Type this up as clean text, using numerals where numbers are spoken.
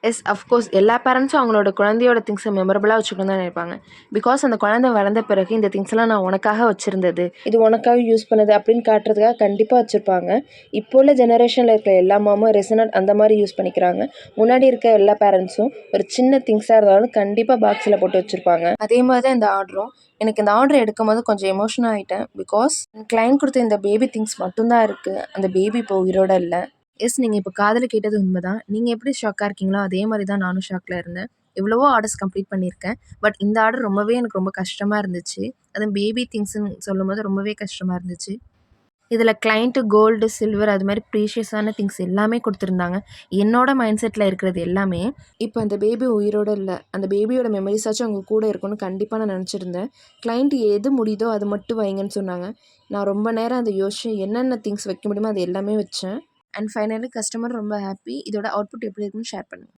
Yes of course எல்லா பேரண்ட்ஸும் அவங்களோட குழந்தையோட திங்ஸை மெமரபுளாக வச்சுக்கணும் தான் நினைப்பாங்க. பிகாஸ் அந்த குழந்தை வளர்ந்த பிறகு இந்த திங்ஸ்லாம் நான் உனக்காக வச்சுருந்தது, இது உனக்காக யூஸ் பண்ணது அப்படின்னு காட்டுறதுக்காக கண்டிப்பாக வச்சுருப்பாங்க. இப்போ உள்ள ஜெனரேஷனில் இருக்கிற எல்லா மாமும் ரெசனட் அந்த மாதிரி யூஸ் பண்ணிக்கிறாங்க. முன்னாடி இருக்க எல்லா பேரண்ட்ஸும் ஒரு சின்ன திங்ஸாக இருந்தாலும் கண்டிப்பாக பாக்ஸில் போட்டு வச்சுருப்பாங்க. அதே மாதிரி தான் இந்த ஆர்டரும். எனக்கு இந்த ஆர்டர் எடுக்கும்போது கொஞ்சம் எமோஷனல் ஆகிட்டேன். பிகாஸ் கிளைண்ட் கொடுத்த இந்த பேபி திங்ஸ் மட்டும்தான் இருக்குது, அந்த பேபி இப்போ உயிரோட இல்லை. எஸ், நீங்கள் இப்போ காதில் கேட்டது உண்மைதான். நீங்கள் எப்படி ஷாக்காக இருக்கீங்களோ அதே மாதிரி தான் நானும் ஷாக்கில் இருந்தேன். எவ்வளவோ ஆர்டர்ஸ் கம்ப்ளீட் பண்ணியிருக்கேன். பட் இந்த ஆர்டர் எனக்கு ரொம்ப கஷ்டமாக இருந்துச்சு. அதுவும் பேபி திங்ஸ்ன்னு சொல்லும்போது ரொம்பவே கஷ்டமாக இருந்துச்சு. இதில் கிளைண்ட்டு கோல்டு, சில்வர் அது மாதிரி ப்ரீஷியஸான திங்ஸ் எல்லாமே கொடுத்துருந்தாங்க. என்னோட மைண்ட் செட்டில் இருக்கிறது எல்லாமே இப்போ அந்த பேபி உயிரோடு இல்லை, அந்த பேபியோட மெமரிஸாச்சும் அவங்க கூட இருக்கும்னு கண்டிப்பாக நான் நினச்சிருந்தேன். கிளைண்ட்டு எது முடியுதோ அது மட்டும் வைங்கன்னு சொன்னாங்க. நான் ரொம்ப நேரம் அதை யோசிச்சு என்னென்ன திங்ஸ் வைக்க முடியுமோ அது எல்லாமே வச்சேன். அண்ட் ஃபைனலி கஸ்டமர் ரொம்ப ஹாப்பி. இதோட அவுட்புட் எப்படி இருக்குன்னு ஷேர் பண்ணுங்கள்.